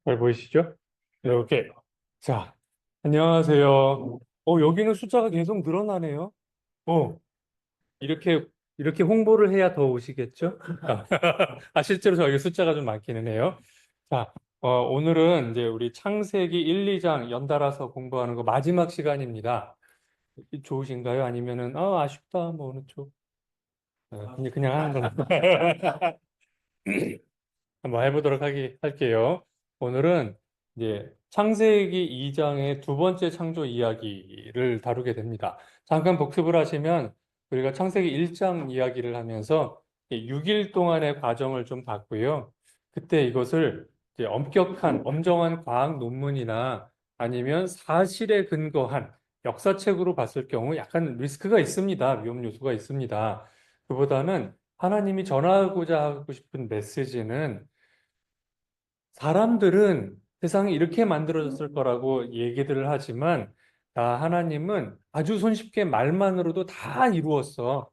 잘 보이시죠? 이렇게. 자, 안녕하세요. 여기는 숫자가 계속 늘어나네요. 어, 이렇게, 이렇게 홍보를 해야 더 오시겠죠? 실제로 저희 숫자가 좀 많기는 해요. 자, 오늘은 이제 우리 창세기 1, 2장 연달아서 공부하는 거 마지막 시간입니다. 좋으신가요? 아니면은, 아쉽다, 뭐, 어느 쪽? 그냥 하는 건. 한번 해보도록 할게요. 오늘은 이제 창세기 2장의 두 번째 창조 이야기를 다루게 됩니다. 잠깐 복습을 하시면 우리가 창세기 1장 이야기를 하면서 6일 동안의 과정을 좀 봤고요. 그때 이것을 이제 엄격한, 엄정한 과학 논문이나 아니면 사실에 근거한 역사책으로 봤을 경우 약간 리스크가 있습니다. 위험 요소가 있습니다. 그보다는 하나님이 전하고자 하고 싶은 메시지는 사람들은 세상이 이렇게 만들어졌을 거라고 얘기들을 하지만 하나님은 아주 손쉽게 말만으로도 다 이루었어.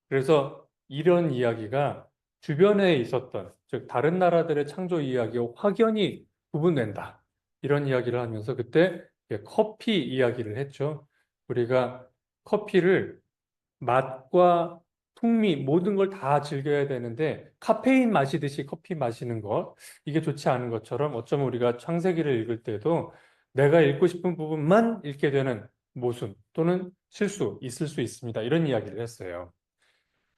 그래서 이런 이야기가 주변에 있었던, 즉 다른 나라들의 창조 이야기와 확연히 구분된다. 이런 이야기를 하면서 그때 커피 이야기를 했죠. 우리가 커피를 맛과 풍미 모든 걸 다 즐겨야 되는데 카페인 마시듯이 커피 마시는 것 이게 좋지 않은 것처럼 어쩌면 우리가 창세기를 읽을 때도 내가 읽고 싶은 부분만 읽게 되는 모순 또는 실수 있을 수 있습니다. 이런 이야기를 했어요.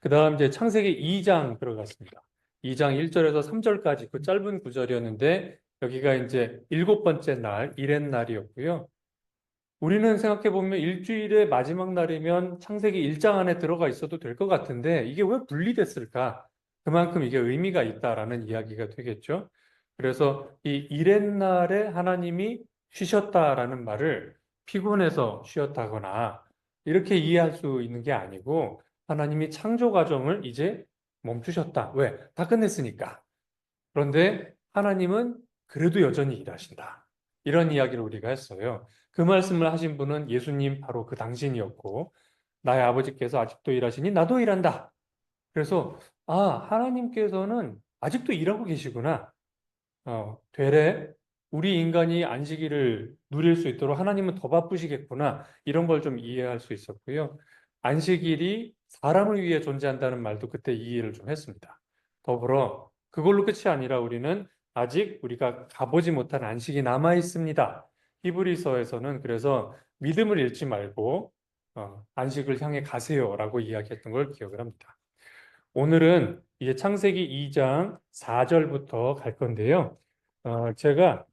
그 다음 이제 창세기 2장 들어갔습니다. 2장 1절에서 3절까지 그 짧은 구절이었는데 여기가 이제 일곱 번째 날, 이렛 날이었고요. 우리는 생각해 보면 일주일의 마지막 날이면 창세기 1장 안에 들어가 있어도 될 것 같은데 이게 왜 분리됐을까? 그만큼 이게 의미가 있다라는 이야기가 되겠죠. 그래서 이 이렛날에 하나님이 쉬셨다라는 말을 피곤해서 쉬었다거나 이렇게 이해할 수 있는 게 아니고 하나님이 창조 과정을 이제 멈추셨다. 왜? 다 끝냈으니까. 그런데 하나님은 그래도 여전히 일하신다. 이런 이야기를 우리가 했어요. 그 말씀을 하신 분은 예수님 바로 그 당신이었고, 나의 아버지께서 아직도 일하시니 나도 일한다. 그래서, 하나님께서는 아직도 일하고 계시구나. 되레 우리 인간이 안식일을 누릴 수 있도록 하나님은 더 바쁘시겠구나. 이런 걸 좀 이해할 수 있었고요. 안식일이 사람을 위해 존재한다는 말도 그때 이해를 좀 했습니다. 더불어 그걸로 끝이 아니라 우리는 아직 우리가 가보지 못한 안식이 남아 있습니다. 히브리서에서는 그래서 믿음을 잃지 말고 안식을 향해 가세요라고 이야기했던 걸 기억을 합니다. 오늘은 이제 창세기 2장 4절부터 갈 건데요. 제가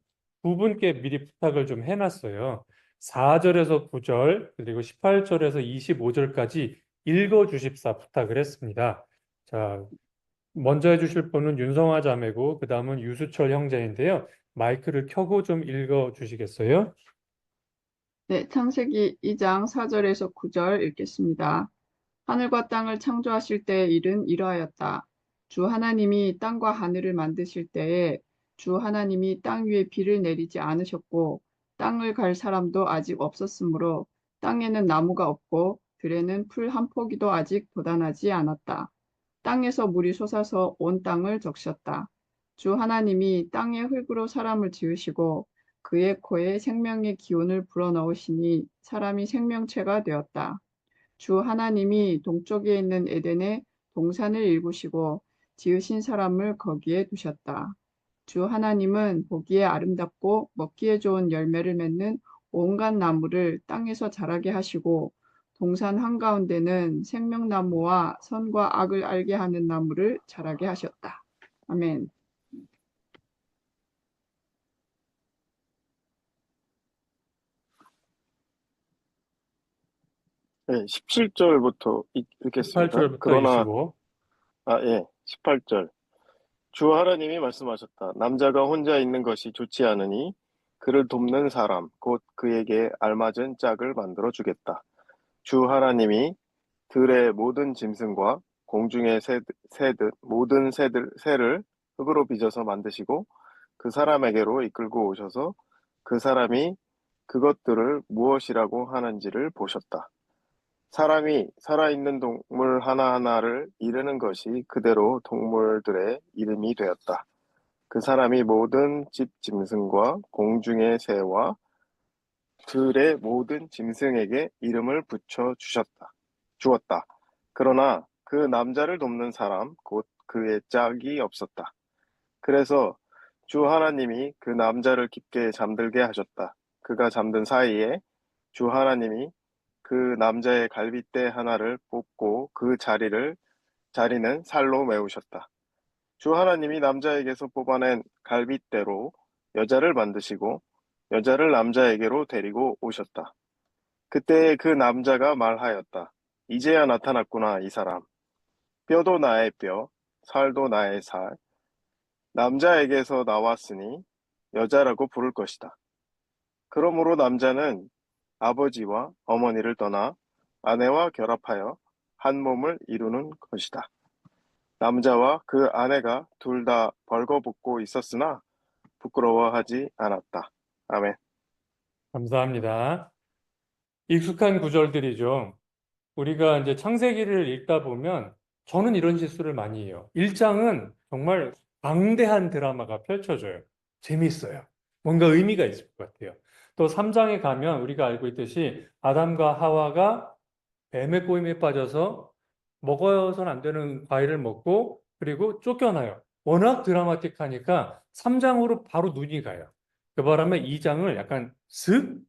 두 분께 미리 부탁을 좀 해놨어요. 4절에서 9절, 그리고 18절에서 25절까지 읽어 주십사 부탁을 했습니다. 자, 먼저 해주실 분은 윤성화 자매고, 그 다음은 유수철 형제인데요. 마이크를 켜고 좀 읽어 주시겠어요? 네, 창세기 2장 4절에서 9절 읽겠습니다. 하늘과 땅을 창조하실 때의 일은 이러하였다. 주 하나님이 땅과 하늘을 만드실 때에 주 하나님이 땅 위에 비를 내리지 않으셨고 땅을 갈 사람도 아직 없었으므로 땅에는 나무가 없고 들에는 풀 한 포기도 아직 돋아나지 않았다. 땅에서 물이 솟아서 온 땅을 적셨다. 주 하나님이 땅의 흙으로 사람을 지으시고 그의 코에 생명의 기운을 불어넣으시니 사람이 생명체가 되었다. 주 하나님이 동쪽에 있는 에덴에 동산을 일구시고 지으신 사람을 거기에 두셨다. 주 하나님은 보기에 아름답고 먹기에 좋은 열매를 맺는 온갖 나무를 땅에서 자라게 하시고 동산 한가운데는 생명나무와 선과 악을 알게 하는 나무를 자라게 하셨다. 아멘. 네, 17절부터 읽겠습니다. 18절부터 그러나, 25. 예, 18절. 주 하나님이 말씀하셨다. 남자가 혼자 있는 것이 좋지 않으니 그를 돕는 사람, 곧 그에게 알맞은 짝을 만들어 주겠다. 주 하나님이 들의 모든 짐승과 공중의 새들, 모든 새를 흙으로 빚어서 만드시고 그 사람에게로 이끌고 오셔서 그 사람이 그것들을 무엇이라고 하는지를 보셨다. 사람이 살아있는 동물 하나하나를 이르는 것이 그대로 동물들의 이름이 되었다. 그 사람이 모든 집 짐승과 공중의 새와 들의 모든 짐승에게 이름을 붙여 주었다. 그러나 그 남자를 돕는 사람, 곧 그의 짝이 없었다. 그래서 주 하나님이 그 남자를 깊게 잠들게 하셨다. 그가 잠든 사이에 주 하나님이 그 남자의 갈빗대 하나를 뽑고 자리는 살로 메우셨다. 주 하나님이 남자에게서 뽑아낸 갈빗대로 여자를 만드시고 여자를 남자에게로 데리고 오셨다. 그때 그 남자가 말하였다. 이제야 나타났구나, 이 사람. 뼈도 나의 뼈, 살도 나의 살. 남자에게서 나왔으니 여자라고 부를 것이다. 그러므로 남자는 아버지와 어머니를 떠나 아내와 결합하여 한 몸을 이루는 것이다. 남자와 그 아내가 둘 다 벌거벗고 있었으나 부끄러워하지 않았다. 아멘. 감사합니다. 익숙한 구절들이죠. 우리가 이제 창세기를 읽다 보면 저는 이런 실수를 많이 해요. 1장은 정말 방대한 드라마가 펼쳐져요. 재밌어요. 뭔가 의미가 있을 것 같아요. 또 3장에 가면 우리가 알고 있듯이 아담과 하와가 뱀의 꼬임에 빠져서 먹어서는 안 되는 과일을 먹고 그리고 쫓겨나요. 워낙 드라마틱하니까 3장으로 바로 눈이 가요. 그 바람에 2장을 약간 슥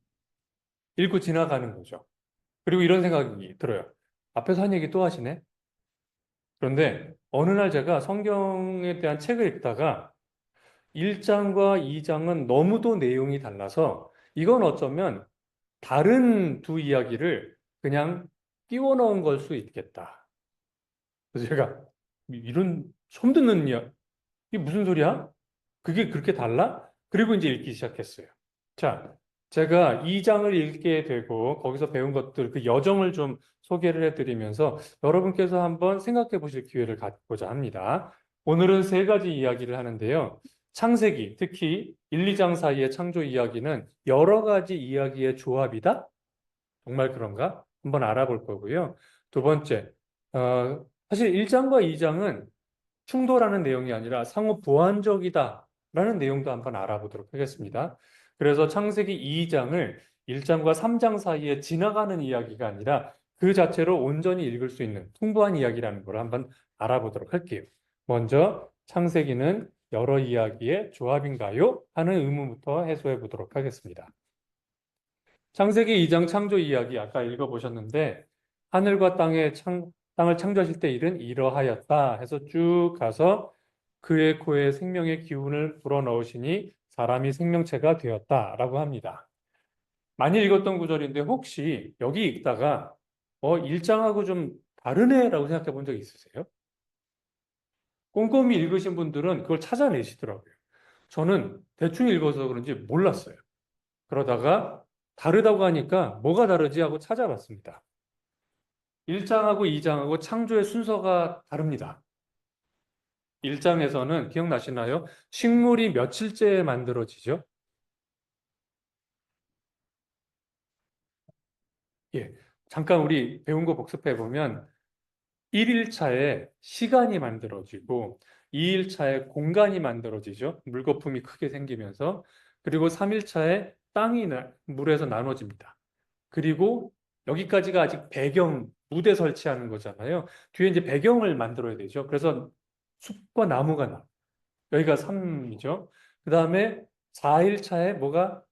읽고 지나가는 거죠. 그리고 이런 생각이 들어요. 앞에서 한 얘기 또 하시네. 그런데 어느 날 제가 성경에 대한 책을 읽다가 1장과 2장은 너무도 내용이 달라서 이건 어쩌면 다른 두 이야기를 그냥 끼워 넣은 걸 수 있겠다. 그래서 제가 이런 처음 듣는 이야기, 이게 무슨 소리야? 그게 그렇게 달라? 그리고 이제 읽기 시작했어요. 자, 제가 2장을 읽게 되고 거기서 배운 것들, 그 여정을 좀 소개를 해드리면서 여러분께서 한번 생각해 보실 기회를 갖고자 합니다. 오늘은 세 가지 이야기를 하는데요. 창세기, 특히 1, 2장 사이의 창조 이야기는 여러 가지 이야기의 조합이다? 정말 그런가? 한번 알아볼 거고요. 두 번째, 사실 1장과 2장은 충돌하는 내용이 아니라 상호 보완적이다라는 내용도 한번 알아보도록 하겠습니다. 그래서 창세기 2장을 1장과 3장 사이에 지나가는 이야기가 아니라 그 자체로 온전히 읽을 수 있는 풍부한 이야기라는 걸 한번 알아보도록 할게요. 먼저 창세기는 여러 이야기의 조합인가요? 하는 의문부터 해소해 보도록 하겠습니다. 창세기 2장 창조 이야기 아까 읽어보셨는데 하늘과 땅을 창조하실 때 일은 이러하였다 해서 쭉 가서 그의 코에 생명의 기운을 불어넣으시니 사람이 생명체가 되었다라고 합니다. 많이 읽었던 구절인데 혹시 여기 읽다가 1장하고 좀 다르네라고 생각해 본 적 있으세요? 꼼꼼히 읽으신 분들은 그걸 찾아내시더라고요. 저는 대충 읽어서 그런지 몰랐어요. 그러다가 다르다고 하니까 뭐가 다르지 하고 찾아봤습니다. 1장하고 2장하고 창조의 순서가 다릅니다. 1장에서는 기억나시나요? 식물이 며칠째에 만들어지죠? 예. 잠깐 우리 배운 거 복습해 보면 1일차에 시간이 만들어지고 2일차에 공간이 만들어지죠. 물거품이 크게 생기면서 그리고 3일차에 땅이 물에서 나눠집니다. 그리고 여기까지가 아직 배경, 무대 설치하는 거잖아요. 뒤에 이제 배경을 만들어야 되죠. 그래서 숲과 나무가 나. 여기가 3이죠. 그 다음에 4일차에 뭐가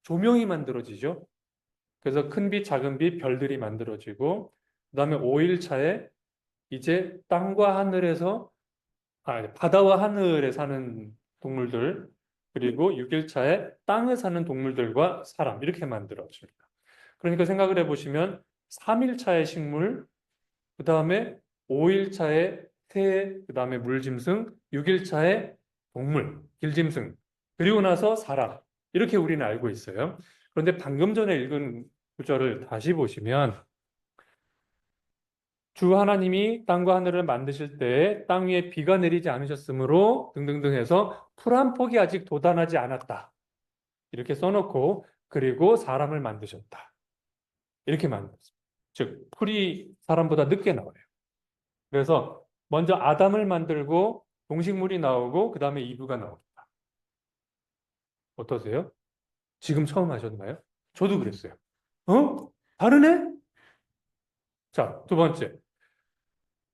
조명이 만들어지죠. 그래서 큰 빛, 작은 빛, 별들이 만들어지고, 그 다음에 5일차에 이제 땅과 하늘에서, 바다와 하늘에 사는 동물들, 그리고 6일차에 땅에 사는 동물들과 사람, 이렇게 만들어집니다. 그러니까 생각을 해보시면 3일차의 식물, 그 다음에 5일차에 새, 그 다음에 물짐승, 6일차에 동물, 길짐승, 그리고 나서 사람. 이렇게 우리는 알고 있어요. 그런데 방금 전에 읽은 구절을 다시 보시면 주 하나님이 땅과 하늘을 만드실 때 땅 위에 비가 내리지 않으셨으므로 등등등 해서 풀 한 폭이 아직 돋아나지 않았다. 이렇게 써놓고 그리고 사람을 만드셨다. 이렇게 만들었습니다. 즉 풀이 사람보다 늦게 나와요. 그래서 먼저 아담을 만들고 동식물이 나오고 그 다음에 이브가 나옵니다. 어떠세요? 지금 처음 하셨나요? 저도 그랬어요. 어? 다르네? 자, 두 번째.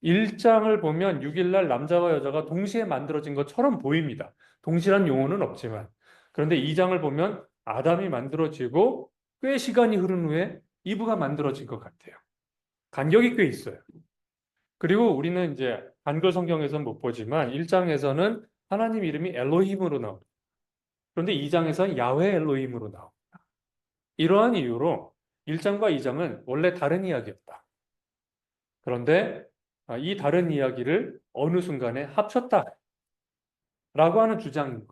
1장을 보면 6일날 남자와 여자가 동시에 만들어진 것처럼 보입니다. 동시란 용어는 없지만. 그런데 2장을 보면 아담이 만들어지고 꽤 시간이 흐른 후에 이브가 만들어진 것 같아요. 간격이 꽤 있어요. 그리고 우리는 이제 한글 성경에서는 못 보지만 1장에서는 하나님 이름이 엘로힘으로 나옵니다. 그런데 2장에서는 야훼 엘로힘으로 나옵니다. 이러한 이유로 1장과 2장은 원래 다른 이야기였다. 그런데 이 다른 이야기를 어느 순간에 합쳤다라고 하는 주장인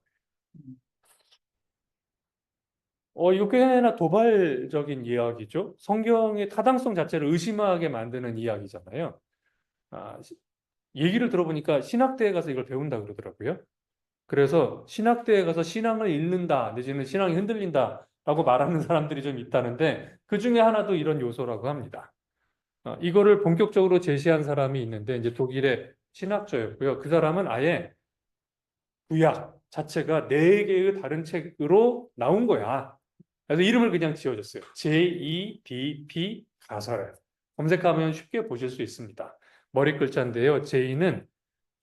거예요. 이거 꽤나 도발적인 이야기죠. 성경의 타당성 자체를 의심하게 만드는 이야기잖아요. 얘기를 들어보니까 신학대에 가서 이걸 배운다 그러더라고요. 그래서 신학대에 가서 신앙을 잃는다, 내지는 신앙이 흔들린다라고 말하는 사람들이 좀 있다는데 그 중에 하나도 이런 요소라고 합니다. 이거를 본격적으로 제시한 사람이 있는데 이제 독일의 신학자였고요. 그 사람은 아예 구약 자체가 네 개의 다른 책으로 나온 거야. 그래서 이름을 그냥 지어줬어요. JEDP 가설. 검색하면 쉽게 보실 수 있습니다. 머리 글자인데요. J는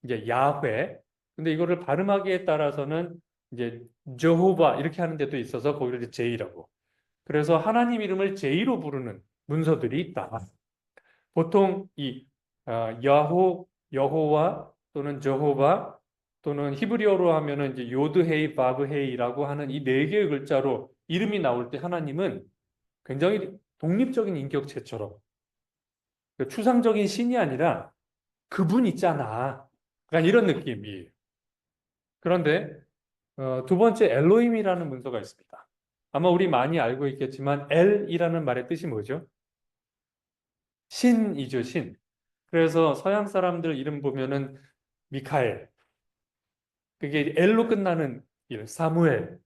이제 야훼. 근데 이거를 발음하기에 따라서는 이제 저호바 이렇게 하는 데도 있어서 거기를 이제 J라고. 그래서 하나님 이름을 J로 부르는 문서들이 있다. 보통 이 여호와 또는 저호바 또는 히브리어로 하면은 이제 요드헤이 바브헤이라고 하는 이 네 개의 글자로 이름이 나올 때 하나님은 굉장히 독립적인 인격체처럼 추상적인 신이 아니라 그분 있잖아. 그러니까 이런 느낌이에요. 그런데 두 번째 엘로힘이라는 문서가 있습니다. 아마 우리 많이 알고 있겠지만 엘이라는 말의 뜻이 뭐죠? 신이죠, 신. 그래서 서양 사람들 이름 보면은 미카엘, 그게 엘로 끝나는 사무엘,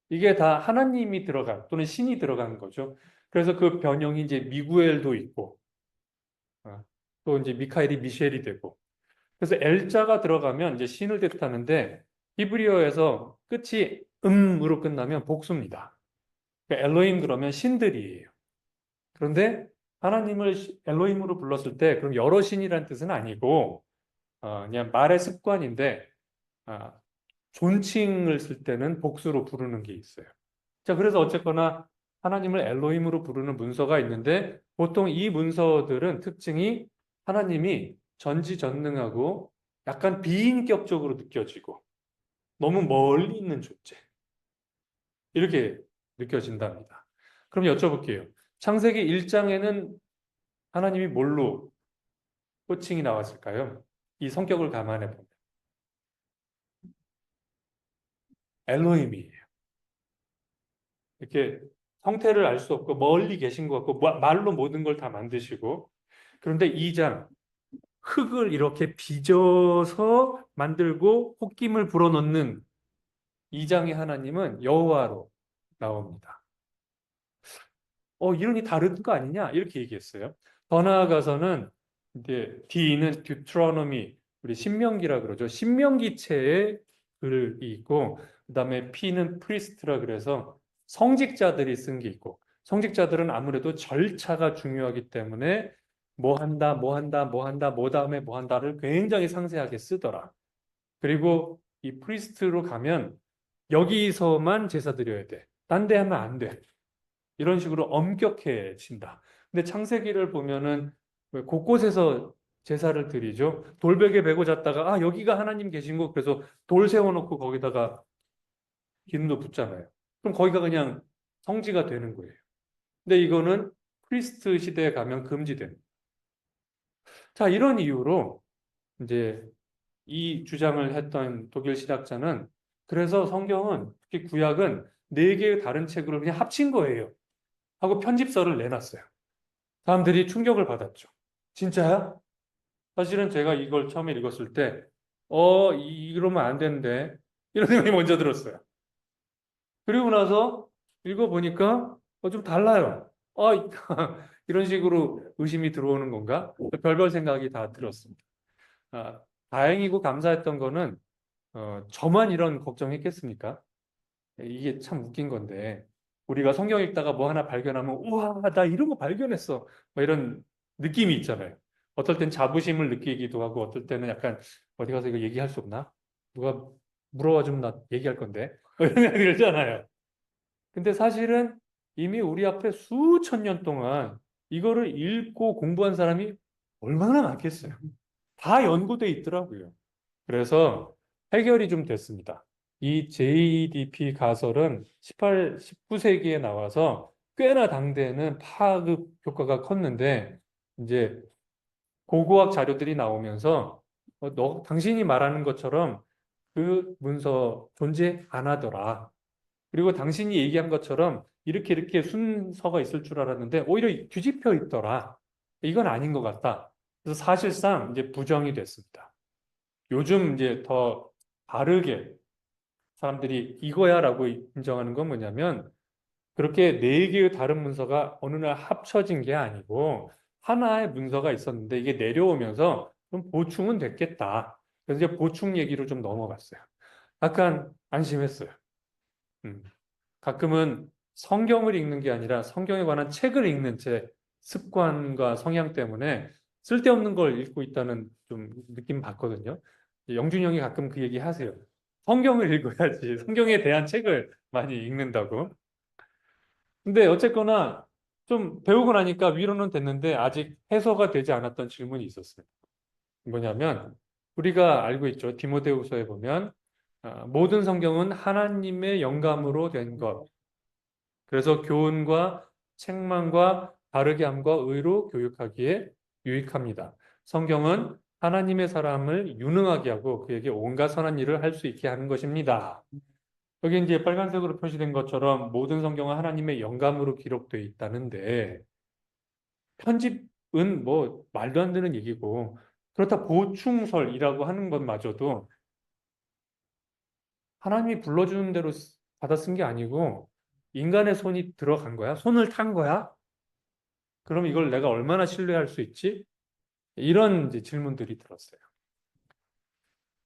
이게 다 하나님이 들어간 또는 신이 들어간 거죠. 그래서 그 변형이 이제 미구엘도 있고, 또 이제 미카엘이 미셸이 되고, 그래서 엘자가 들어가면 이제 신을 뜻하는데 히브리어에서 끝이 음으로 끝나면 복수입니다. 그러니까 엘로힘 그러면 신들이에요. 그런데 하나님을 엘로힘으로 불렀을 때 그럼 여러 신이라는 뜻은 아니고 그냥 말의 습관인데 존칭을 쓸 때는 복수로 부르는 게 있어요. 자, 그래서 어쨌거나 하나님을 엘로힘으로 부르는 문서가 있는데 보통 이 문서들은 특징이 하나님이 전지전능하고 약간 비인격적으로 느껴지고 너무 멀리 있는 존재. 이렇게 느껴진답니다. 그럼 여쭤볼게요. 창세기 1장에는 하나님이 뭘로 호칭이 나왔을까요? 이 성격을 감안해 보면. 엘로힘이에요. 이렇게 형태를 알 수 없고 멀리 계신 것 같고 말로 모든 걸 다 만드시고 그런데 2장 흙을 이렇게 빚어서 만들고 홑김을 불어넣는 2장의 하나님은 여호와로 나옵니다. 이론이 다른 거 아니냐? 이렇게 얘기했어요. 더 나아가서는 이제 D는 듀트로노미, 우리 신명기라 그러죠. 신명기체의 글이 있고, 그다음에 P는 프리스트라 그래서 성직자들이 쓴 게 있고, 성직자들은 아무래도 절차가 중요하기 때문에 뭐 한다, 뭐 한다, 뭐 한다, 뭐 다음에 뭐 한다를 굉장히 상세하게 쓰더라. 그리고 이 프리스트로 가면 여기서만 제사 드려야 돼. 딴 데 하면 안 돼. 이런 식으로 엄격해진다. 근데 창세기를 보면은 곳곳에서 제사를 드리죠. 돌베개 메고 잤다가 여기가 하나님 계신 곳 그래서 돌 세워놓고 거기다가 기름도 붓잖아요. 그럼 거기가 그냥 성지가 되는 거예요. 근데 이거는 프리스트 시대에 가면 금지됩니다. 자, 이런 이유로 이제 이 주장을 했던 독일 신학자는 그래서 성경은 특히 구약은 네 개의 다른 책으로 그냥 합친 거예요. 하고 편집서를 내놨어요. 사람들이 충격을 받았죠. 진짜야? 사실은 제가 이걸 처음에 읽었을 때, 이러면 안 되는데, 이런 생각이 먼저 들었어요. 그리고 나서 읽어보니까, 좀 달라요. 이런 식으로 의심이 들어오는 건가? 별별 생각이 다 들었습니다. 다행이고 감사했던 거는 저만 이런 걱정했겠습니까? 이게 참 웃긴 건데 우리가 성경 읽다가 뭐 하나 발견하면 우와 나 이런 거 발견했어 뭐 이런 느낌이 있잖아요. 어떨 땐 자부심을 느끼기도 하고 어떨 때는 약간 어디 가서 이거 얘기할 수 없나? 누가 물어봐 주면 나 얘기할 건데 뭐 이런 생각이 들잖아요. 근데 사실은 이미 우리 앞에 수천 년 동안 이거를 읽고 공부한 사람이 얼마나 많겠어요. 다 연구돼 있더라고요. 그래서 해결이 좀 됐습니다. 이 JDP 가설은 19세기에 나와서 꽤나 당대에는 파급 효과가 컸는데 이제 고고학 자료들이 나오면서 당신이 말하는 것처럼 그 문서 존재 안 하더라. 그리고 당신이 얘기한 것처럼 이렇게 이렇게 순서가 있을 줄 알았는데 오히려 뒤집혀 있더라. 이건 아닌 것 같다. 그래서 사실상 이제 부정이 됐습니다. 요즘 이제 더 바르게 사람들이 이거야라고 인정하는 건 뭐냐면 그렇게 네 개의 다른 문서가 어느 날 합쳐진 게 아니고 하나의 문서가 있었는데 이게 내려오면서 좀 보충은 됐겠다. 그래서 이제 보충 얘기로 좀 넘어갔어요. 약간 안심했어요. 음. 가끔은 성경을 읽는 게 아니라 성경에 관한 책을 읽는 제 습관과 성향 때문에 쓸데없는 걸 읽고 있다는 좀 느낌 받거든요. 영준이 형이 가끔 그 얘기 하세요. 성경을 읽어야지. 성경에 대한 책을 많이 읽는다고. 근데 어쨌거나 좀 배우고 나니까 위로는 됐는데 아직 해소가 되지 않았던 질문이 있었어요. 뭐냐면 우리가 알고 있죠. 디모데후서에 보면 모든 성경은 하나님의 영감으로 된 것. 그래서 교훈과 책망과 바르게 함과 의로 교육하기에 유익합니다. 성경은 하나님의 사람을 유능하게 하고 그에게 온갖 선한 일을 할 수 있게 하는 것입니다. 여기 이제 빨간색으로 표시된 것처럼 모든 성경은 하나님의 영감으로 기록되어 있다는데 편집은 뭐 말도 안 되는 얘기고 그렇다 보충설이라고 하는 것마저도 하나님이 불러주는 대로 받아 쓴 게 아니고 인간의 손이 들어간 거야? 손을 탄 거야? 그럼 이걸 내가 얼마나 신뢰할 수 있지? 이런 이제 질문들이 들었어요.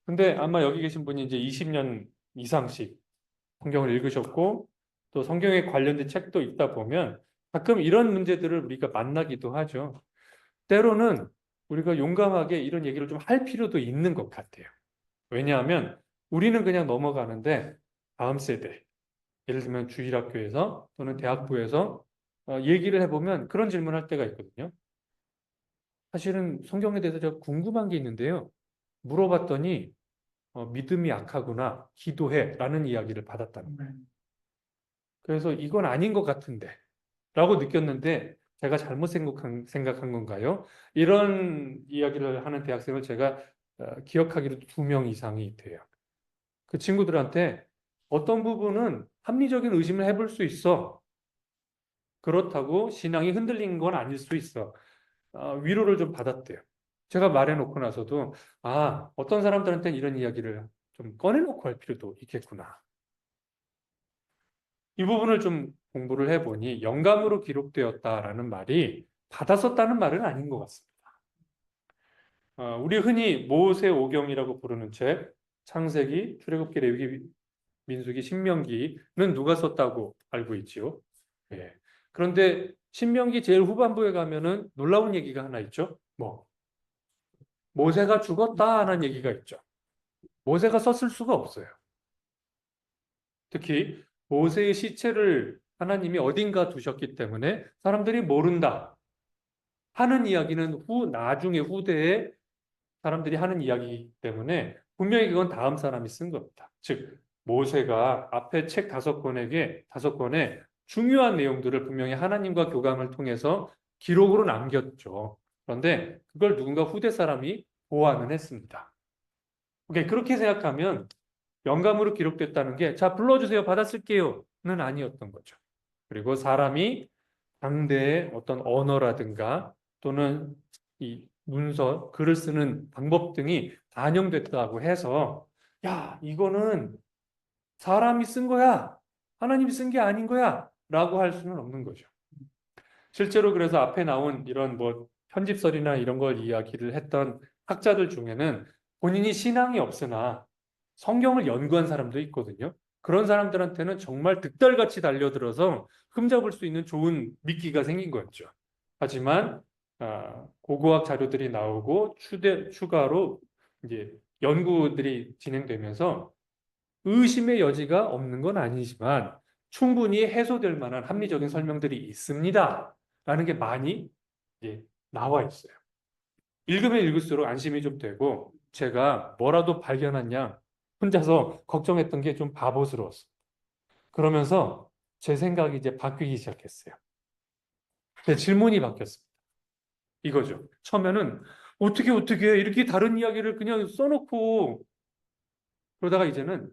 근데 아마 여기 계신 분이 이제 20년 이상씩 성경을 읽으셨고 또 성경에 관련된 책도 읽다 보면 가끔 이런 문제들을 우리가 만나기도 하죠. 때로는 우리가 용감하게 이런 얘기를 좀 할 필요도 있는 것 같아요. 왜냐하면 우리는 그냥 넘어가는데 다음 세대, 예를 들면 주일학교에서 또는 대학부에서 얘기를 해보면 그런 질문할 때가 있거든요. 사실은 성경에 대해서 제가 궁금한 게 있는데요. 물어봤더니 믿음이 약하구나, 기도해 라는 이야기를 받았다는 거예요. 그래서 이건 아닌 것 같은데 라고 느꼈는데 제가 잘못 생각한 건가요? 이런 이야기를 하는 대학생을 제가 기억하기로 2명 이상이 돼요. 그 친구들한테 어떤 부분은 합리적인 의심을 해볼 수 있어. 그렇다고 신앙이 흔들린 건 아닐 수 있어. 위로를 좀 받았대요. 제가 말해놓고 나서도 어떤 사람들한테는 이런 이야기를 좀 꺼내놓고 할 필요도 있겠구나. 이 부분을 좀 공부를 해보니 영감으로 기록되었다라는 말이 받아 썼다는 말은 아닌 것 같습니다. 우리 흔히 모세오경이라고 부르는 책, 창세기, 출애굽기, 레위기, 민수기, 신명기는 누가 썼다고 알고 있지요? 예. 그런데 신명기 제일 후반부에 가면은 놀라운 얘기가 하나 있죠. 모세가 죽었다는 얘기가 있죠. 모세가 썼을 수가 없어요. 특히 모세의 시체를 하나님이 어딘가 두셨기 때문에 사람들이 모른다 하는 이야기는 나중에 후대에 사람들이 하는 이야기이기 때문에 분명히 그건 다음 사람이 쓴 겁니다. 즉 모세가 앞에 책 5권에 중요한 내용들을 분명히 하나님과 교감을 통해서 기록으로 남겼죠. 그런데 그걸 누군가 후대 사람이 보완을 했습니다. 오케이, 그렇게 생각하면 영감으로 기록됐다는 게 자 불러주세요 받아쓸게요는 아니었던 거죠. 그리고 사람이 당대의 어떤 언어라든가 또는 이 문서, 글을 쓰는 방법 등이 반영됐다고 해서 야 이거는 사람이 쓴 거야 하나님이 쓴 게 아닌 거야 라고 할 수는 없는 거죠. 실제로 그래서 앞에 나온 이런 뭐 편집설이나 이런 걸 이야기를 했던 학자들 중에는 본인이 신앙이 없으나 성경을 연구한 사람도 있거든요. 그런 사람들한테는 정말 득달같이 달려들어서 흠잡을 수 있는 좋은 미끼가 생긴 거였죠. 하지만 고고학 자료들이 나오고 추가로 이제 연구들이 진행되면서 의심의 여지가 없는 건 아니지만 충분히 해소될 만한 합리적인 설명들이 있습니다. 라는 게 많이 이제 나와 있어요. 읽으면 읽을수록 안심이 좀 되고 제가 뭐라도 발견한 양 혼자서 걱정했던 게 좀 바보스러웠어. 그러면서 제 생각이 이제 바뀌기 시작했어요. 제 질문이 바뀌었습니다. 이거죠. 처음에는 어떻게 이렇게 다른 이야기를 그냥 써놓고 그러다가 이제는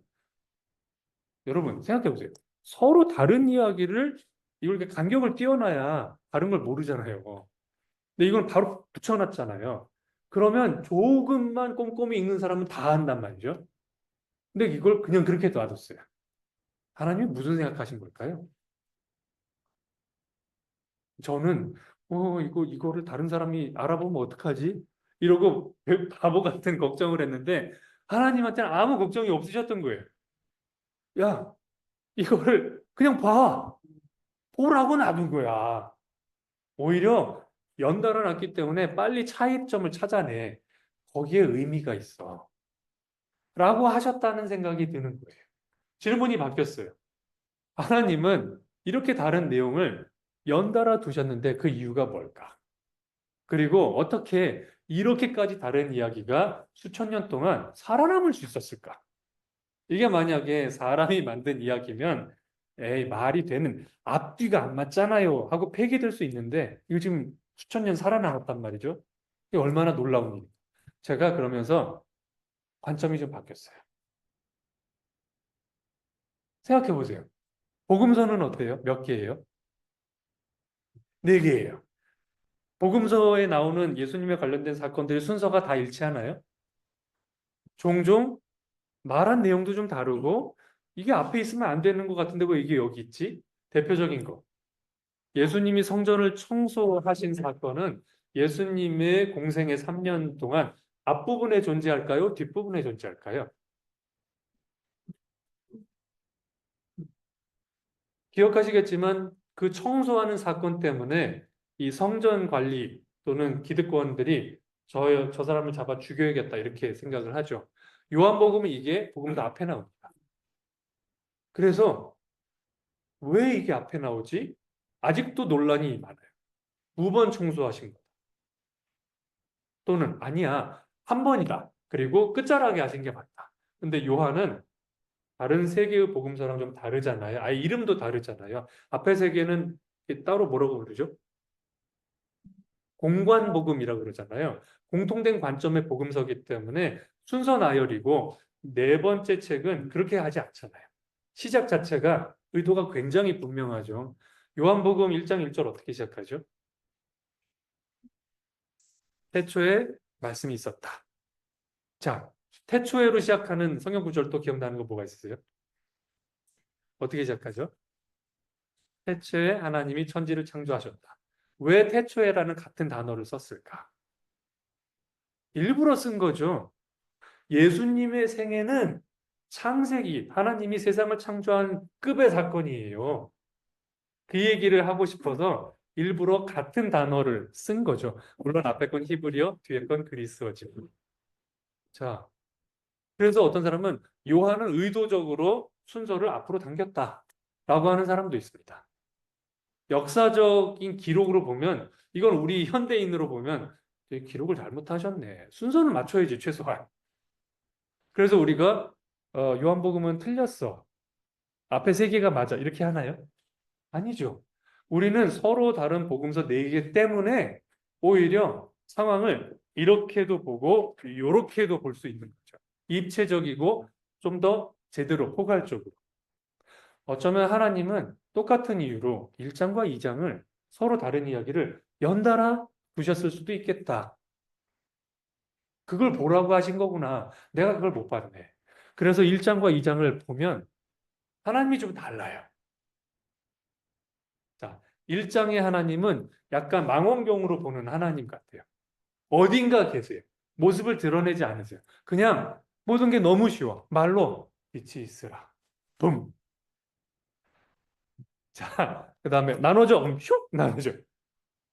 여러분 생각해 보세요. 서로 다른 이야기를 이걸 이렇게 간격을 띄워놔야 다른 걸 모르잖아요. 근데 이걸 바로 붙여놨잖아요. 그러면 조금만 꼼꼼히 읽는 사람은 다 한단 말이죠. 근데 이걸 그냥 그렇게 놔뒀어요. 하나님이 무슨 생각하신 걸까요? 저는 이거를 다른 사람이 알아보면 어떡하지? 이러고 바보 같은 걱정을 했는데 하나님한테는 아무 걱정이 없으셨던 거예요. 야, 이거를 그냥 봐. 보라고 놔둔 거야. 오히려 연달아 놨기 때문에 빨리 차이점을 찾아내. 거기에 의미가 있어. 라고 하셨다는 생각이 드는 거예요. 질문이 바뀌었어요. 하나님은 이렇게 다른 내용을 연달아 두셨는데 그 이유가 뭘까? 그리고 어떻게 이렇게까지 다른 이야기가 수천 년 동안 살아남을 수 있었을까? 이게 만약에 사람이 만든 이야기면 에이 말이 되는 앞뒤가 안 맞잖아요 하고 폐기될 수 있는데 이거 지금 수천 년 살아남았단 말이죠. 이게 얼마나 놀라운 일입니까? 제가 그러면서 관점이 좀 바뀌었어요. 생각해 보세요. 복음서는 어때요? 몇 개예요? 네 개예요. 복음서에 나오는 예수님에 관련된 사건들의 순서가 다 일치하나요? 종종 말한 내용도 좀 다르고 이게 앞에 있으면 안 되는 것 같은데 왜 이게 여기 있지? 대표적인 거. 예수님이 성전을 청소하신 사건은 예수님의 공생의 3년 동안 앞부분에 존재할까요? 뒷부분에 존재할까요? 기억하시겠지만 그 청소하는 사건 때문에 이 성전 관리 또는 기득권들이 저 사람을 잡아 죽여야겠다 이렇게 생각을 하죠. 요한복음은 이게 복음서 앞에 나옵니다. 그래서 왜 이게 앞에 나오지? 아직도 논란이 많아요. 2번 청소하신 거 또는 아니야 한 번이다. 그리고 끝자락에 하신 게 맞다. 근데 요한은 다른 세 개의 복음서랑 좀 다르잖아요. 아예 이름도 다르잖아요. 앞에 세 개는 따로 뭐라고 그러죠? 공관복음이라고 그러잖아요. 공통된 관점의 복음서기 때문에 순서 나열이고 네 번째 책은 그렇게 하지 않잖아요. 시작 자체가 의도가 굉장히 분명하죠. 요한복음 1장 1절 어떻게 시작하죠? 태초에 말씀이 있었다. 자, 태초에로 시작하는 성경 구절 또 기억나는 거 뭐가 있으세요? 어떻게 시작하죠? 태초에 하나님이 천지를 창조하셨다. 왜 태초에라는 같은 단어를 썼을까? 일부러 쓴 거죠. 예수님의 생애는 창세기, 하나님이 세상을 창조한 급의 사건이에요. 그 얘기를 하고 싶어서 일부러 같은 단어를 쓴 거죠. 물론 앞에 건 히브리어, 뒤에 건 그리스어지만. 자, 그래서 어떤 사람은 요한은 의도적으로 순서를 앞으로 당겼다라고 하는 사람도 있습니다. 역사적인 기록으로 보면 이건 우리 현대인으로 보면 기록을 잘못하셨네. 순서는 맞춰야지 최소한. 그래서 우리가 요한복음은 틀렸어. 앞에 세 개가 맞아. 이렇게 하나요? 아니죠. 우리는 서로 다른 복음서 네 개 때문에 오히려 상황을 이렇게도 보고 이렇게도 볼 수 있는 거죠. 입체적이고 좀 더 제대로 포괄적으로. 어쩌면 하나님은 똑같은 이유로 1장과 2장을 서로 다른 이야기를 연달아 두셨을 수도 있겠다. 그걸 보라고 하신 거구나. 내가 그걸 못 봤네. 그래서 1장과 2장을 보면 하나님이 좀 달라요. 자, 1장의 하나님은 약간 망원경으로 보는 하나님 같아요. 어딘가 계세요. 모습을 드러내지 않으세요. 그냥 모든 게 너무 쉬워. 말로 빛이 있으라. 붐. 자, 그 다음에 나눠져. 슉 나눠져.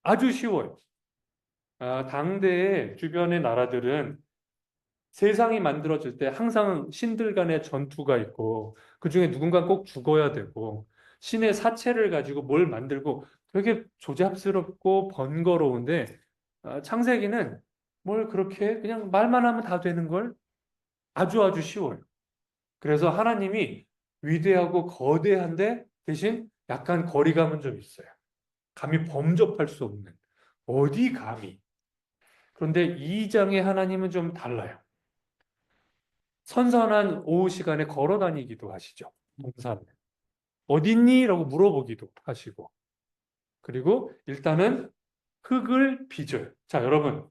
아주 쉬워요. 당대의 주변의 나라들은 세상이 만들어질 때 항상 신들 간의 전투가 있고 그중에 누군가 꼭 죽어야 되고 신의 사체를 가지고 뭘 만들고 되게 조잡스럽고 번거로운데 창세기는 뭘 그렇게 그냥 말만 하면 다 되는 걸 아주 아주 쉬워요. 그래서 하나님이 위대하고 거대한데 대신 약간 거리감은 좀 있어요. 감히 범접할 수 없는. 어디 감히. 그런데 이 장의 하나님은 좀 달라요. 선선한 오후 시간에 걸어 다니기도 하시죠. 동산을. 어딨니? 라고 물어보기도 하시고. 그리고 일단은 흙을 빚어요. 자, 여러분.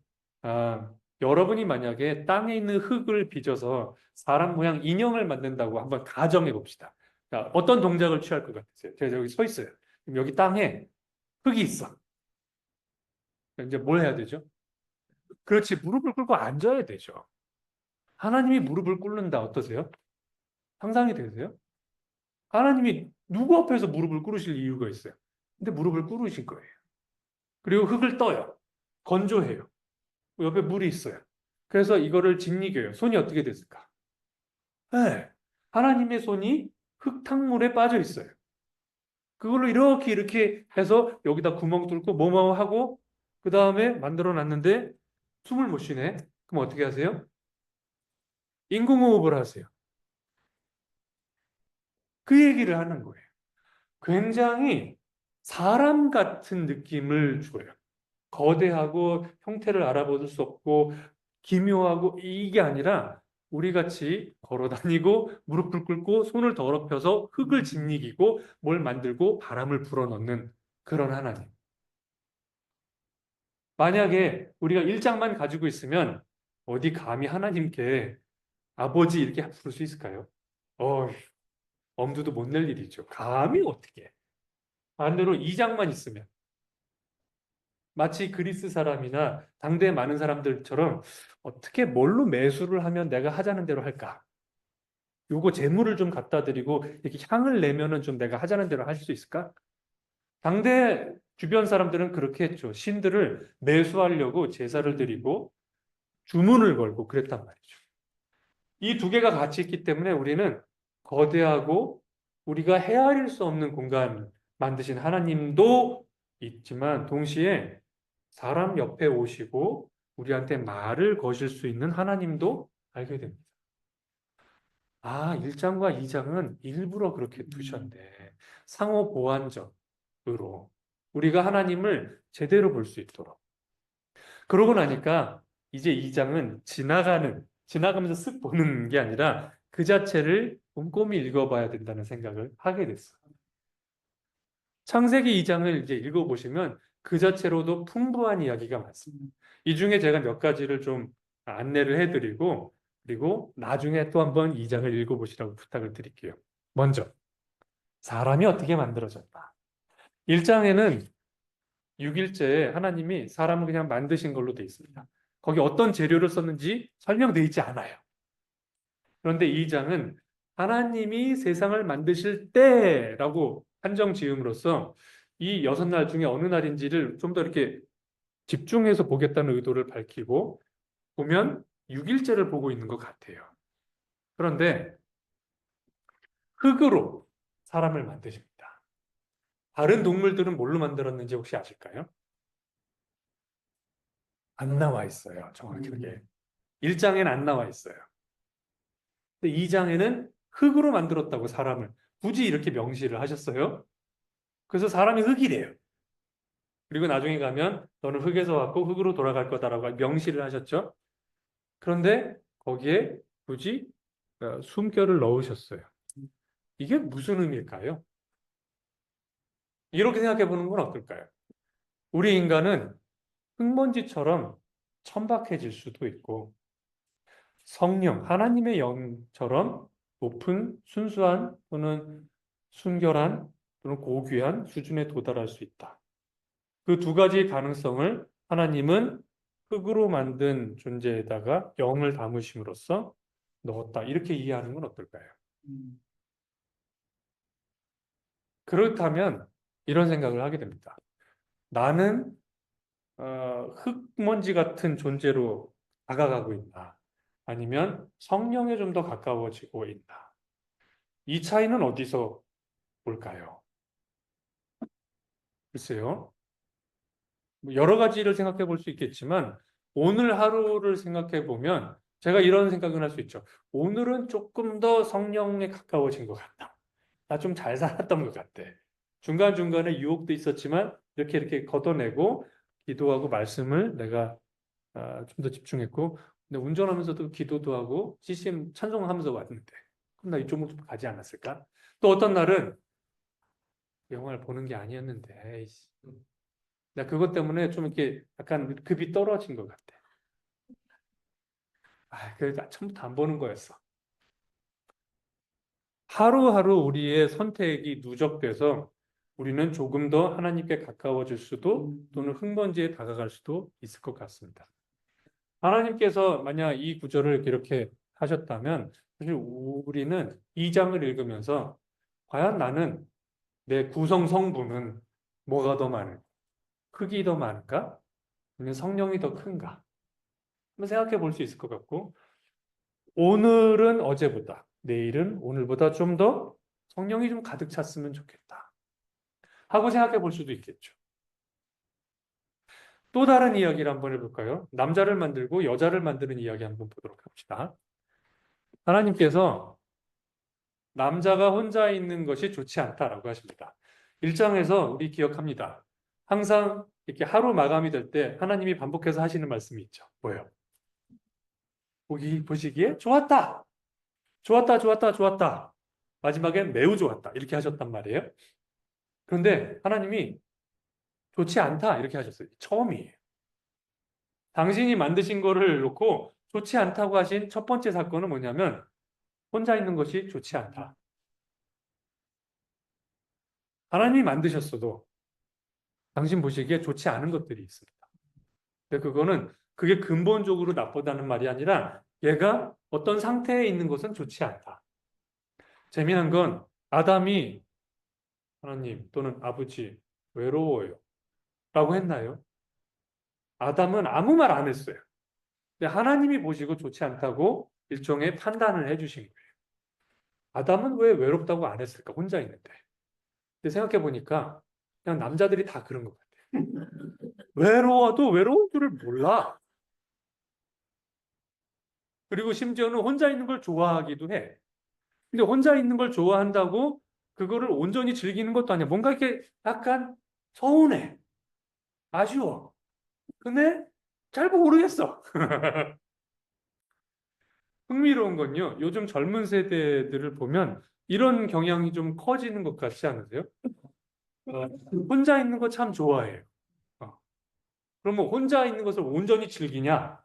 여러분이 만약에 땅에 있는 흙을 빚어서 사람 모양 인형을 만든다고 한번 가정해 봅시다. 자, 어떤 동작을 취할 것 같으세요? 제가 여기 서 있어요. 그럼 여기 땅에 흙이 있어. 이제 뭘 해야 되죠? 그렇지. 무릎을 꿇고 앉아야 되죠. 하나님이 무릎을 꿇는다. 어떠세요? 상상이 되세요? 하나님이 누구 앞에서 무릎을 꿇으실 이유가 있어요. 근데 무릎을 꿇으신 거예요. 그리고 흙을 떠요. 건조해요. 옆에 물이 있어요. 그래서 이거를 짓이겨요. 손이 어떻게 됐을까? 네. 하나님의 손이 흙탕물에 빠져 있어요. 그걸로 이렇게 해서 여기다 구멍 뚫고 뭐뭐 하고 그 다음에 만들어 놨는데 숨을 못 쉬네. 그럼 어떻게 하세요? 인공호흡을 하세요. 그 얘기를 하는 거예요. 굉장히 사람 같은 느낌을 줘요. 거대하고 형태를 알아볼 수 없고 기묘하고 이게 아니라 우리 같이 걸어 다니고 무릎을 꿇고 손을 더럽혀서 흙을 짓이기고 뭘 만들고 바람을 불어넣는 그런 하나님. 만약에 우리가 일장만 가지고 있으면 어디 감히 하나님께 아버지 이렇게 부를 수 있을까요? 엄두도 못 낼 일이죠. 감히 어떻게? 반대로 이장만 있으면 마치 그리스 사람이나 당대 많은 사람들처럼 어떻게 뭘로 매수를 하면 내가 하자는 대로 할까? 요거 재물을 좀 갖다 드리고 이렇게 향을 내면은 좀 내가 하자는 대로 할 수 있을까? 당대 주변 사람들은 그렇게 했죠. 신들을 매수하려고 제사를 드리고 주문을 걸고 그랬단 말이죠. 이 두 개가 같이 있기 때문에 우리는 거대하고 우리가 헤아릴 수 없는 공간을 만드신 하나님도 있지만 동시에 사람 옆에 오시고 우리한테 말을 거실 수 있는 하나님도 알게 됩니다. 1장과 2장은 일부러 그렇게 두셨네. 상호 보완적으로 우리가 하나님을 제대로 볼 수 있도록. 그러고 나니까 이제 2장은 지나가면서 쓱 보는 게 아니라 그 자체를 꼼꼼히 읽어봐야 된다는 생각을 하게 됐어요. 창세기 2장을 이제 읽어보시면 그 자체로도 풍부한 이야기가 많습니다. 이 중에 제가 몇 가지를 좀 안내를 해드리고 그리고 나중에 또 한번 2장을 읽어보시라고 부탁을 드릴게요. 먼저 사람이 어떻게 만들어졌다. 1장에는 6일째에 하나님이 사람을 그냥 만드신 걸로 되어 있습니다. 거기 어떤 재료를 썼는지 설명되어 있지 않아요. 그런데 2장은 하나님이 세상을 만드실 때라고 한정 지음으로써 이 6날 중에 어느 날인지를 좀 더 이렇게 집중해서 보겠다는 의도를 밝히고 보면 6일째를 보고 있는 것 같아요. 그런데 흙으로 사람을 만드십니다. 다른 동물들은 뭘로 만들었는지 혹시 아실까요? 안 나와 있어요. 정확하게. 1장에는 안 나와 있어요. 근데 2장에는 흙으로 만들었다고 사람을 굳이 이렇게 명시를 하셨어요. 그래서 사람이 흙이래요. 그리고 나중에 가면 너는 흙에서 왔고 흙으로 돌아갈 거다라고 명시를 하셨죠. 그런데 거기에 굳이 숨결을 넣으셨어요. 이게 무슨 의미일까요? 이렇게 생각해 보는 건 어떨까요? 우리 인간은 흙먼지처럼 천박해질 수도 있고 성령, 하나님의 영처럼 높은 순수한 또는 순결한 또는 고귀한 수준에 도달할 수 있다. 그 두 가지 가능성을 하나님은 흙으로 만든 존재에다가 영을 담으심으로써 넣었다. 이렇게 이해하는 건 어떨까요? 그렇다면 이런 생각을 하게 됩니다. 나는 흙먼지 같은 존재로 다가가고 있나? 아니면 성령에 좀 더 가까워지고 있나? 이 차이는 어디서 볼까요? 글쎄요. 뭐 여러 가지를 생각해 볼 수 있겠지만 오늘 하루를 생각해 보면 제가 이런 생각을 할 수 있죠. 오늘은 조금 더 성령에 가까워진 것 같다. 나 좀 잘 살았던 것 같아. 중간중간에 유혹도 있었지만 이렇게 걷어내고 기도하고 말씀을 내가 좀 더 집중했고 근데 운전하면서도 기도도 하고 CCM 찬송하면서 왔는데 그럼 나 이쪽으로 좀 가지 않았을까? 또 어떤 날은 영화를 보는 게 아니었는데 에이씨. 나 그것 때문에 좀 이렇게 약간 급이 떨어진 것 같아. 그래도 처음부터 안 보는 거였어. 하루하루 우리의 선택이 누적돼서 우리는 조금 더 하나님께 가까워질 수도 또는 흙먼지에 다가갈 수도 있을 것 같습니다. 하나님께서 만약 이 구절을 이렇게 하셨다면 사실 우리는 이 장을 읽으면서 과연 나는 내 구성 성분은 뭐가 더 많을까? 흙이 더 많을까? 아니면 성령이 더 큰가? 한번 생각해 볼 수 있을 것 같고 오늘은 어제보다 내일은 오늘보다 좀 더 성령이 좀 가득 찼으면 좋겠다 하고 생각해 볼 수도 있겠죠. 또 다른 이야기를 한번 해볼까요? 남자를 만들고 여자를 만드는 이야기 한번 보도록 합시다. 하나님께서 남자가 혼자 있는 것이 좋지 않다라고 하십니다. 1장에서 우리 기억합니다. 항상 이렇게 하루 마감이 될 때 하나님이 반복해서 하시는 말씀이 있죠. 뭐예요? 보시기에 좋았다. 좋았다, 좋았다, 좋았다. 마지막엔 매우 좋았다. 이렇게 하셨단 말이에요. 그런데 하나님이 좋지 않다. 이렇게 하셨어요. 처음이에요. 당신이 만드신 거를 놓고 좋지 않다고 하신 첫 번째 사건은 뭐냐면 혼자 있는 것이 좋지 않다. 하나님이 만드셨어도 당신 보시기에 좋지 않은 것들이 있습니다. 근데 그게 근본적으로 나쁘다는 말이 아니라 얘가 어떤 상태에 있는 것은 좋지 않다. 재미난 건 아담이 하나님 또는 아버지 외로워요 라고 했나요? 아담은 아무 말 안 했어요. 근데 하나님이 보시고 좋지 않다고 일종의 판단을 해주신 거예요. 아담은 왜 외롭다고 안 했을까? 혼자 있는데. 근데 생각해 보니까 그냥 남자들이 다 그런 것 같아요. 외로워도 외로운 줄을 몰라. 그리고 심지어는 혼자 있는 걸 좋아하기도 해. 근데 혼자 있는 걸 좋아한다고 그거를 온전히 즐기는 것도 아니야. 뭔가 이렇게 약간 서운해. 아쉬워. 근데 잘 모르겠어. 흥미로운 건요. 요즘 젊은 세대들을 보면 이런 경향이 좀 커지는 것 같지 않으세요? 어, 혼자 있는 거 참 좋아해요. 어. 그러면 혼자 있는 것을 온전히 즐기냐?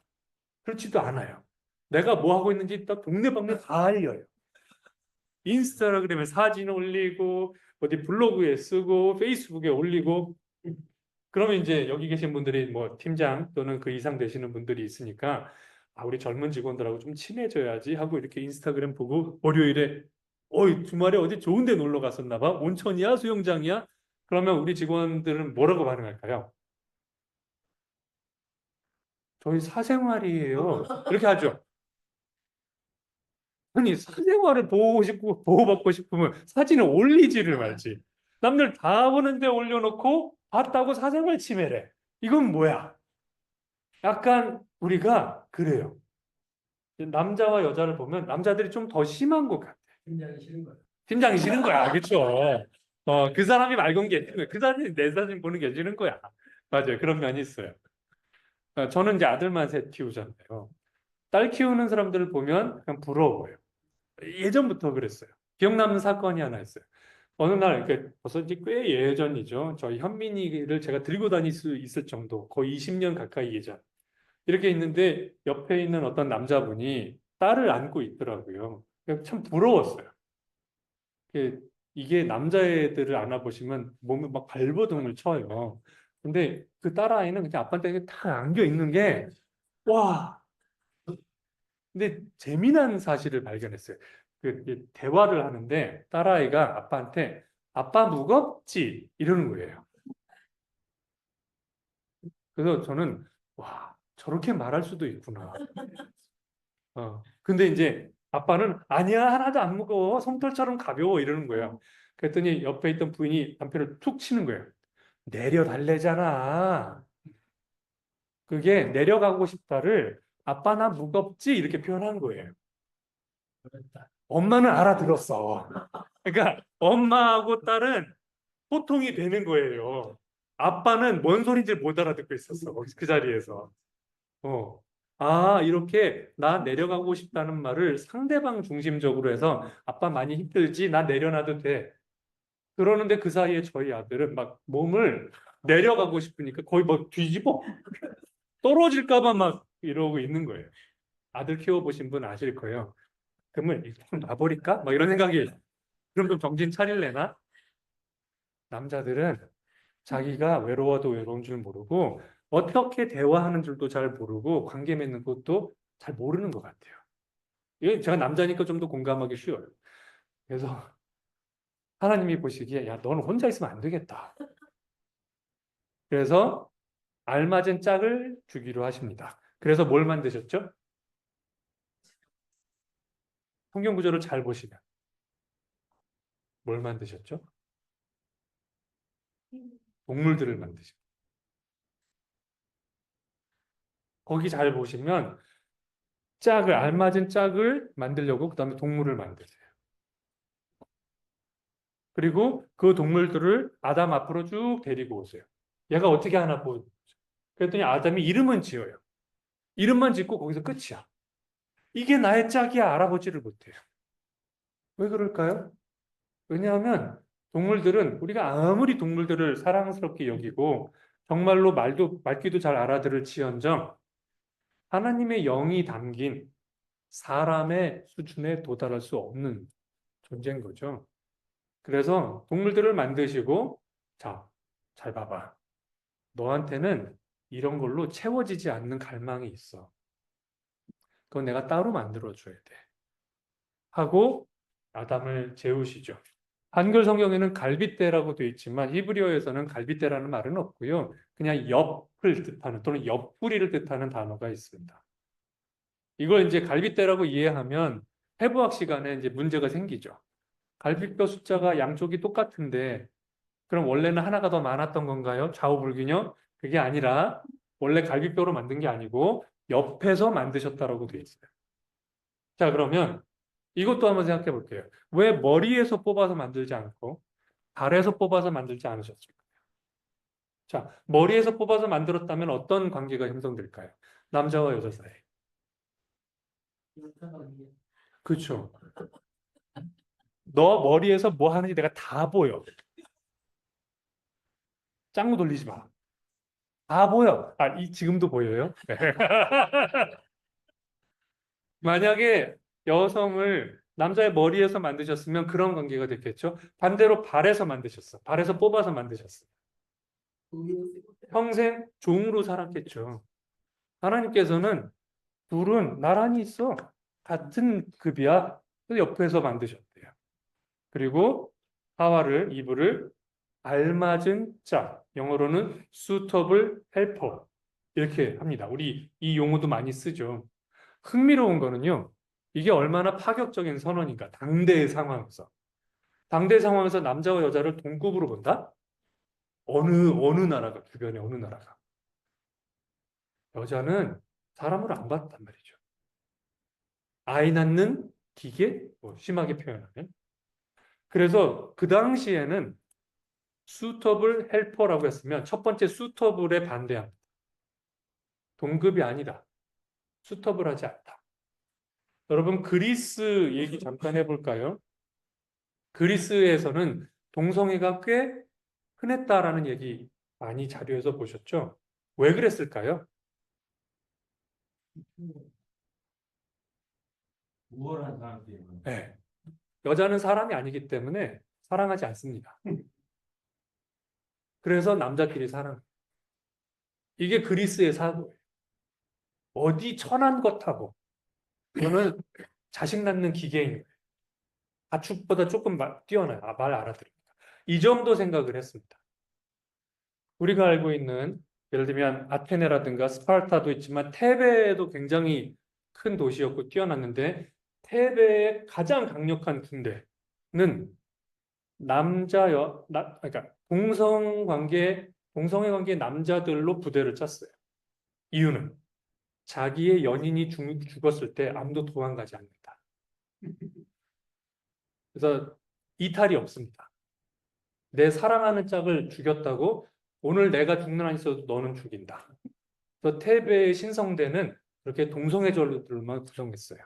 그렇지도 않아요. 내가 뭐 하고 있는지 딱 동네방네 다 알려요. 인스타그램에 사진 올리고 어디 블로그에 쓰고 페이스북에 올리고 그러면 이제 여기 계신 분들이 뭐 팀장 또는 그 이상 되시는 분들이 있으니까 우리 젊은 직원들하고 좀 친해져야지 하고 이렇게 인스타그램 보고 월요일에 어이 주말에 어디 좋은 데 놀러 갔었나 봐. 온천이야? 수영장이야? 그러면 우리 직원들은 뭐라고 반응할까요? 저희 사생활이에요. 이렇게 하죠. 아니 사생활을 보고 싶고 보호받고 싶으면 사진을 올리지를 말지. 남들 다 보는데 올려놓고 봤다고 사생활 침해래. 이건 뭐야? 약간 우리가 그래요. 남자와 여자를 보면 남자들이 좀 더 심한 것 같아. 팀장이 싫은 거야. 팀장이 싫은 거야. 그렇죠. 그 사람이 맑은 게 싫은 거야. 그 사람이 내 사진 보는 게 싫은 거야. 맞아요. 그런 면이 있어요. 저는 이제 아들만 셋 키우잖아요. 딸 키우는 사람들을 보면 그냥 부러워요. 예전부터 그랬어요. 기억 남는 사건이 하나 있어요. 어느 날, 벌써 이제 꽤 예전이죠. 저희 현민이를 제가 들고 다닐 수 있을 정도, 거의 20년 가까이 예전. 이렇게 있는데 옆에 있는 어떤 남자분이 딸을 안고 있더라고요. 참 부러웠어요. 이게 남자애들을 안아보시면 몸에 막 발버둥을 쳐요. 근데 그 딸아이는 그냥 아빠한테 딱 안겨 있는 게, 와! 근데 재미난 사실을 발견했어요. 이 대화를 하는데 딸아이가 아빠한테 아빠 무겁지? 이러는 거예요. 그래서 저는 와, 저렇게 말할 수도 있구나. 근데 이제 아빠는 아니야, 하나도 안 무거워. 솜털처럼 가벼워 이러는 거예요. 그랬더니 옆에 있던 부인이 남편을 툭 치는 거예요. 내려달래잖아. 그게 내려가고 싶다를 아빠 나 무겁지? 이렇게 표현한 거예요. 엄마는 알아들었어. 그러니까 엄마하고 딸은 소통이 되는 거예요. 아빠는 뭔 소리인지 못 알아듣고 있었어. 그 자리에서. 어. 아, 이렇게 나 내려가고 싶다는 말을 상대방 중심적으로 해서 아빠 많이 힘들지? 나 내려놔도 돼. 그러는데 그 사이에 저희 아들은 막 몸을 내려가고 싶으니까 거의 막 뒤집어 떨어질까 봐 막 이러고 있는 거예요. 아들 키워보신 분 아실 거예요. 그러면 이건 놔버릴까? 막 이런 생각이 그럼 좀 정신 차릴래나? 남자들은 자기가 외로워도 외로운 줄 모르고 어떻게 대화하는 줄도 잘 모르고 관계 맺는 것도 잘 모르는 것 같아요. 이게 제가 남자니까 좀 더 공감하기 쉬워요. 그래서 하나님이 보시기에 야, 너는 혼자 있으면 안 되겠다. 그래서 알맞은 짝을 주기로 하십니다. 그래서 뭘 만드셨죠? 성경 구절을 잘 보시면 뭘 만드셨죠? 동물들을 만드십니다. 거기 잘 보시면 알맞은 짝을 만들려고 그다음에 동물을 만드세요. 그리고 그 동물들을 아담 앞으로 쭉 데리고 오세요. 얘가 어떻게 하나 보죠. 그랬더니 아담이 이름은 지어요. 이름만 짓고 거기서 끝이야. 이게 나의 짝이야 알아보지를 못해요. 왜 그럴까요? 왜냐하면 동물들은 우리가 아무리 동물들을 사랑스럽게 여기고 정말로 말귀도 잘 알아들을지언정 하나님의 영이 담긴 사람의 수준에 도달할 수 없는 존재인 거죠. 그래서 동물들을 만드시고 자, 잘 봐봐. 너한테는 이런 걸로 채워지지 않는 갈망이 있어. 그건 내가 따로 만들어줘야 돼. 하고 아담을 재우시죠. 한글 성경에는 갈빗대라고 되어 있지만 히브리어에서는 갈빗대라는 말은 없고요. 그냥 옆을 뜻하는 또는 옆구리를 뜻하는 단어가 있습니다. 이걸 이제 갈빗대라고 이해하면 해부학 시간에 이제 문제가 생기죠. 갈비뼈 숫자가 양쪽이 똑같은데 그럼 원래는 하나가 더 많았던 건가요? 좌우불균형? 그게 아니라 원래 갈비뼈로 만든 게 아니고 옆에서 만드셨다라고 되어 있어요. 자, 그러면 이것도 한번 생각해 볼게요. 왜 머리에서 뽑아서 만들지 않고 발에서 뽑아서 만들지 않으셨을까요? 자, 머리에서 뽑아서 만들었다면 어떤 관계가 형성될까요? 남자와 여자 사이. 그렇죠. 너 머리에서 뭐 하는지 내가 다 보여. 짱구 돌리지 마. 다 보여. 지금도 보여요? 만약에 여성을 남자의 머리에서 만드셨으면 그런 관계가 됐겠죠. 반대로 발에서 만드셨어. 발에서 뽑아서 만드셨어. 평생 종으로 살았겠죠. 하나님께서는 둘은 나란히 있어. 같은 급이야. 그래서 옆에서 만드셨대요. 그리고 하와를, 이브를 알맞은 짝, 영어로는 suitable helper 이렇게 합니다. 우리 이 용어도 많이 쓰죠. 흥미로운 거는요. 이게 얼마나 파격적인 선언인가. 당대의 상황에서. 당대 상황에서 남자와 여자를 동급으로 본다? 어느 나라가, 주변에 어느 나라가. 여자는 사람으로 안 봤단 말이죠. 아이 낳는 기계? 뭐 심하게 표현하면. 그래서 그 당시에는 suitable helper라고 했으면 첫 번째 suitable에 반대합니다. 동급이 아니다. 수터블하지 않다. 여러분 그리스 얘기 잠깐 해볼까요? 그리스에서는 동성애가 꽤 흔했다라는 얘기 많이 자료에서 보셨죠? 왜 그랬을까요? 우월한 사람들이 네. 여자는 사람이 아니기 때문에 사랑하지 않습니다. 그래서 남자끼리 사랑. 이게 그리스의 사고예요. 어디 천한 것하고 저는 자식 낳는 기계인 거예요. 가축보다 조금 뛰어나요. 말 알아들으니까. 이 정도 생각을 했습니다. 우리가 알고 있는 예를 들면 아테네라든가 스파르타도 있지만 테베도 굉장히 큰 도시였고 뛰어났는데 테베의 가장 강력한 군대는 그러니까 동성애 관계 남자들로 부대를 짰어요. 이유는 자기의 연인이 죽었을 때 아무도 도망가지 않는다. 그래서 이탈이 없습니다. 내 사랑하는 짝을 죽였다고 오늘 내가 죽는 한 있어도 너는 죽인다. 그래서 테베의 신성대는 그렇게 동성애자들만 구성했어요.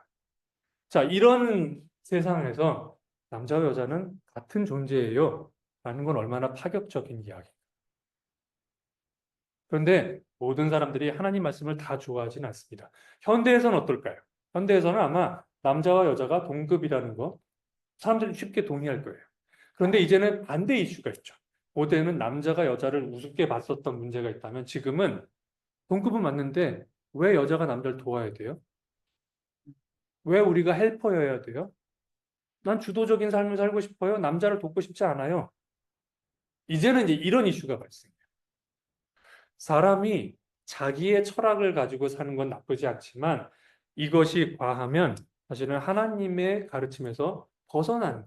자, 이런 세상에서 남자와 여자는 같은 존재예요. 라는 건 얼마나 파격적인 이야기. 그런데 모든 사람들이 하나님 말씀을 다 좋아하진 않습니다. 현대에서는 어떨까요? 현대에서는 아마 남자와 여자가 동급이라는 거 사람들이 쉽게 동의할 거예요. 그런데 이제는 반대 이슈가 있죠. 고대는 남자가 여자를 우습게 봤었던 문제가 있다면 지금은 동급은 맞는데 왜 여자가 남자를 도와야 돼요? 왜 우리가 헬퍼여야 돼요? 난 주도적인 삶을 살고 싶어요. 남자를 돕고 싶지 않아요. 이제는 이제 이런 이슈가 발생해요. 사람이 자기의 철학을 가지고 사는 건 나쁘지 않지만 이것이 과하면 사실은 하나님의 가르침에서 벗어나는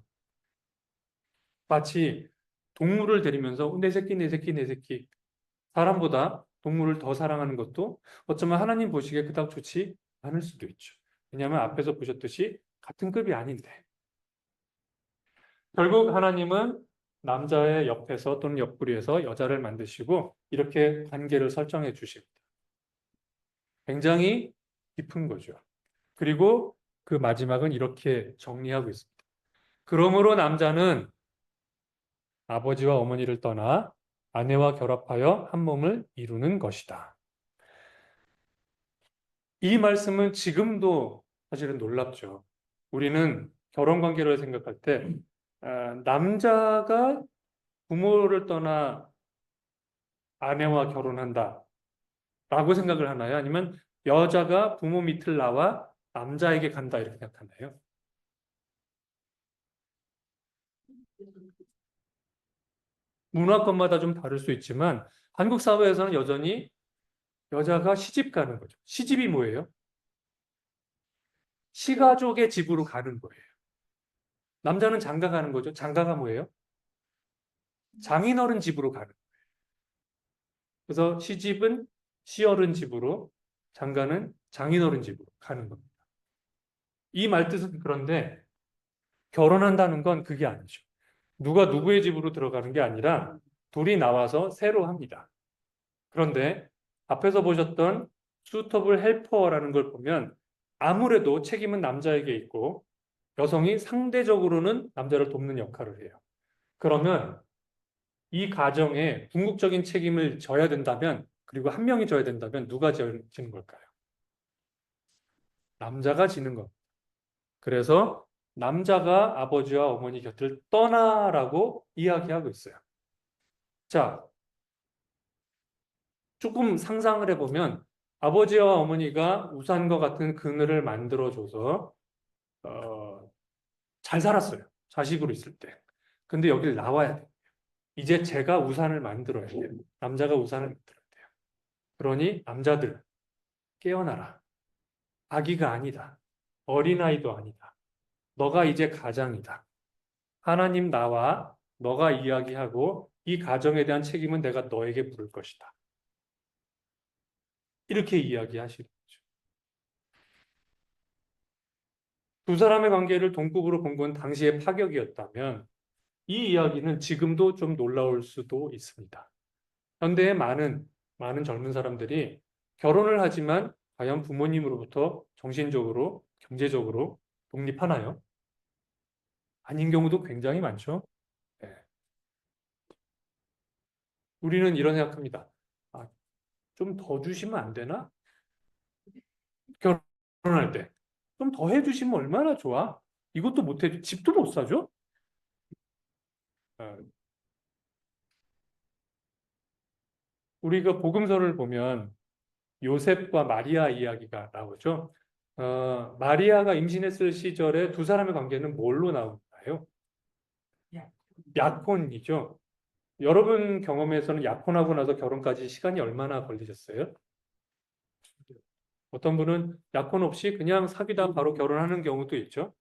마치 동물을 데리면서 내 새끼 내 새끼 내 새끼 사람보다 동물을 더 사랑하는 것도 어쩌면 하나님 보시기에 그닥 좋지 않을 수도 있죠. 왜냐하면 앞에서 보셨듯이 같은 급이 아닌데 결국 하나님은 남자의 옆에서 또는 옆구리에서 여자를 만드시고 이렇게 관계를 설정해 주십니다. 굉장히 깊은 거죠. 그리고 그 마지막은 이렇게 정리하고 있습니다. 그러므로 남자는 아버지와 어머니를 떠나 아내와 결합하여 한 몸을 이루는 것이다. 이 말씀은 지금도 사실은 놀랍죠. 우리는 결혼 관계를 생각할 때 남자가 부모를 떠나 아내와 결혼한다 라고 생각을 하나요? 아니면 여자가 부모 밑을 나와 남자에게 간다 이렇게 생각하나요? 문화권마다 좀 다를 수 있지만 한국 사회에서는 여전히 여자가 시집 가는 거죠. 시집이 뭐예요? 시가족의 집으로 가는 거예요. 남자는 장가 가는 거죠. 장가가 뭐예요? 장인어른 집으로 가는 거예요. 그래서 시집은 시어른 집으로, 장가는 장인어른 집으로 가는 겁니다. 이 말뜻은 그런데 결혼한다는 건 그게 아니죠. 누가 누구의 집으로 들어가는 게 아니라 둘이 나와서 새로 합니다. 그런데 앞에서 보셨던 수터블 헬퍼라는 걸 보면 아무래도 책임은 남자에게 있고 여성이 상대적으로는 남자를 돕는 역할을 해요. 그러면 이 가정에 궁극적인 책임을 져야 된다면 그리고 한 명이 져야 된다면 누가 지는 걸까요? 남자가 지는 겁니다. 그래서 남자가 아버지와 어머니 곁을 떠나라고 이야기하고 있어요. 자, 조금 상상을 해보면 아버지와 어머니가 우산과 같은 그늘을 만들어줘서 잘 살았어요. 자식으로 있을 때. 근데 여기를 나와야 돼요. 이제 제가 우산을 만들어야 돼요. 남자가 우산을 만들어야 돼요. 그러니 남자들 깨어나라. 아기가 아니다. 어린아이도 아니다. 너가 이제 가장이다. 하나님 나와 너가 이야기하고 이 가정에 대한 책임은 내가 너에게 물을 것이다. 이렇게 이야기하시는 거죠. 두 사람의 관계를 동급으로 본 건 당시의 파격이었다면 이 이야기는 지금도 좀 놀라울 수도 있습니다. 현대의 많은 젊은 사람들이 결혼을 하지만 과연 부모님으로부터 정신적으로, 경제적으로 독립하나요? 아닌 경우도 굉장히 많죠. 네. 우리는 이런 생각합니다. 아, 좀 더 주시면 안 되나? 결혼할 때. 좀 더 해주시면 얼마나 좋아? 이것도 못 해줘. 집도 못 사줘? 어, 우리가 복음서를 보면 요셉과 마리아 이야기가 나오죠. 마리아가 임신했을 시절에 두 사람의 관계는 뭘로 나올까요? 약혼이죠. 여러분 경험에서는 약혼하고 나서 결혼까지 시간이 얼마나 걸리셨어요? 어떤 분은 약혼 없이 그냥 사귀다 바로 결혼하는 경우도 있죠.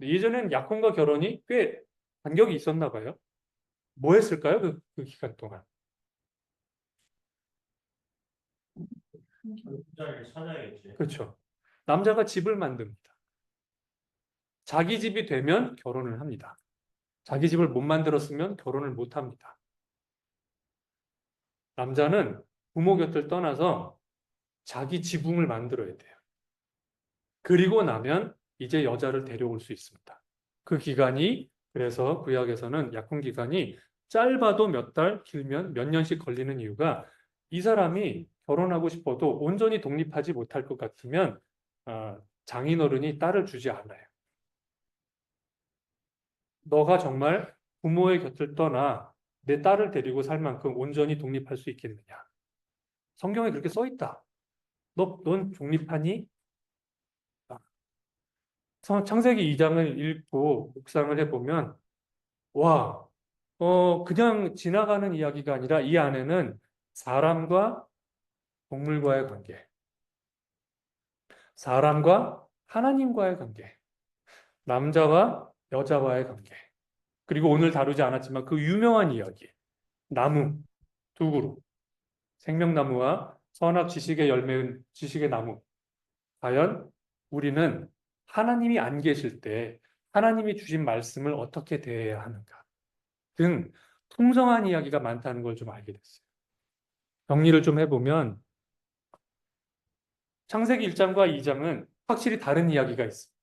예전엔 약혼과 결혼이 꽤 간격이 있었나 봐요. 뭐 했을까요? 그 기간 동안. 결혼자를 찾아야겠지. 그렇죠. 남자가 집을 만듭니다. 자기 집이 되면 결혼을 합니다. 자기 집을 못 만들었으면 결혼을 못 합니다. 남자는 부모 곁을 떠나서 자기 지붕을 만들어야 돼요. 그리고 나면 이제 여자를 데려올 수 있습니다. 그 기간이 그래서 구약에서는 약혼 기간이 짧아도 몇 달, 길면 몇 년씩 걸리는 이유가 이 사람이 결혼하고 싶어도 온전히 독립하지 못할 것 같으면 장인어른이 딸을 주지 않아요. 너가 정말 부모의 곁을 떠나 내 딸을 데리고 살 만큼 온전히 독립할 수 있겠느냐? 성경에 그렇게 써 있다. 넌 독립하니? 창세기 2장을 읽고 묵상을 해보면 와, 그냥 지나가는 이야기가 아니라 이 안에는 사람과 동물과의 관계, 사람과 하나님과의 관계, 남자와 여자와의 관계, 그리고 오늘 다루지 않았지만 그 유명한 이야기, 나무, 두 그루, 생명나무와 선악 지식의 열매인 지식의 나무. 과연 우리는 하나님이 안 계실 때 하나님이 주신 말씀을 어떻게 대해야 하는가 등 풍성한 이야기가 많다는 걸 좀 알게 됐어요. 정리를 좀 해보면 창세기 1장과 2장은 확실히 다른 이야기가 있습니다.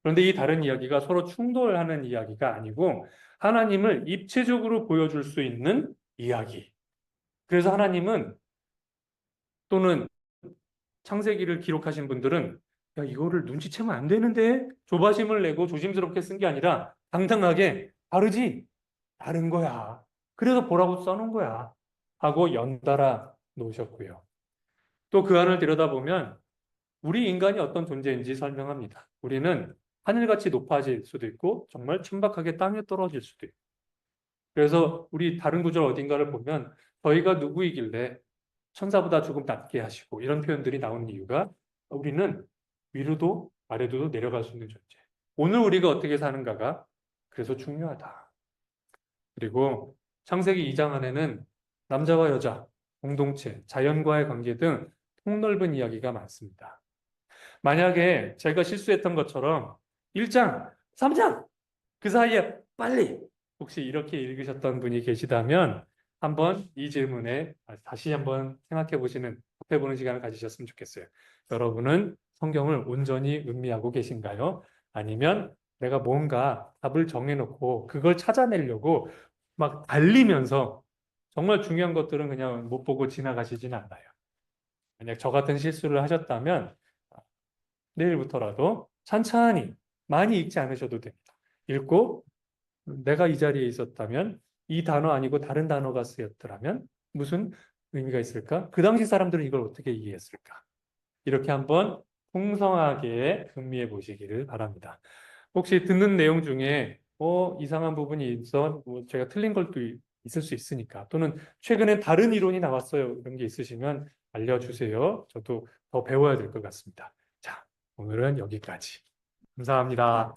그런데 이 다른 이야기가 서로 충돌하는 이야기가 아니고 하나님을 입체적으로 보여줄 수 있는 이야기. 그래서 하나님은 또는 창세기를 기록하신 분들은 야, 이거를 눈치채면 안 되는데 조바심을 내고 조심스럽게 쓴 게 아니라 당당하게 다르지? 다른 거야. 그래서 보라고 써놓은 거야. 하고 연달아 놓으셨고요. 또 그 안을 들여다보면 우리 인간이 어떤 존재인지 설명합니다. 우리는 하늘같이 높아질 수도 있고 정말 천박하게 땅에 떨어질 수도 있고 그래서 우리 다른 구절 어딘가를 보면 저희가 누구이길래 천사보다 조금 낮게 하시고 이런 표현들이 나오는 이유가 우리는 위로도 아래로도 내려갈 수 있는 존재. 오늘 우리가 어떻게 사는가가 그래서 중요하다. 그리고 창세기 2장 안에는 남자와 여자, 공동체, 자연과의 관계 등 폭넓은 이야기가 많습니다. 만약에 제가 실수했던 것처럼 1장, 3장 그 사이에 빨리 혹시 이렇게 읽으셨던 분이 계시다면 한번 이 질문에 다시 한번 생각해 보시는, 답해 보는 시간을 가지셨으면 좋겠어요. 여러분은 성경을 온전히 음미하고 계신가요? 아니면 내가 뭔가 답을 정해놓고 그걸 찾아내려고 막 달리면서 정말 중요한 것들은 그냥 못 보고 지나가시지는 않나요? 만약 저 같은 실수를 하셨다면 내일부터라도 찬찬히 많이 읽지 않으셔도 됩니다. 읽고 내가 이 자리에 있었다면 이 단어 아니고 다른 단어가 쓰였더라면 무슨 의미가 있을까? 그 당시 사람들은 이걸 어떻게 이해했을까? 이렇게 한번 풍성하게 음미해 보시기를 바랍니다. 혹시 듣는 내용 중에 이상한 부분이 있어 제가 틀린 것도 있을 수 있으니까 또는 최근에 다른 이론이 나왔어요. 이런 게 있으시면 알려주세요. 저도 더 배워야 될 것 같습니다. 자, 오늘은 여기까지. 감사합니다.